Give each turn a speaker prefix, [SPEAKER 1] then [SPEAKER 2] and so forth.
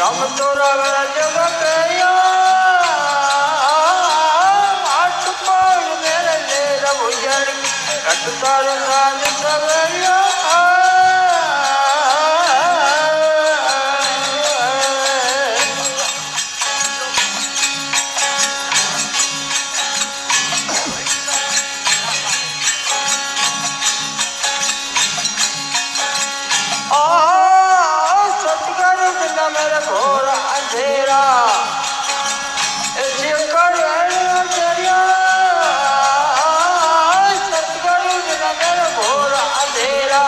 [SPEAKER 1] રામ તો રાવણ જગ કયો આટ પર મેરે લેર ભુજન અટકાર નાદ સવર્યો मेरे घोर अंधेरा सतगुरु मेरे घोर अंधेरा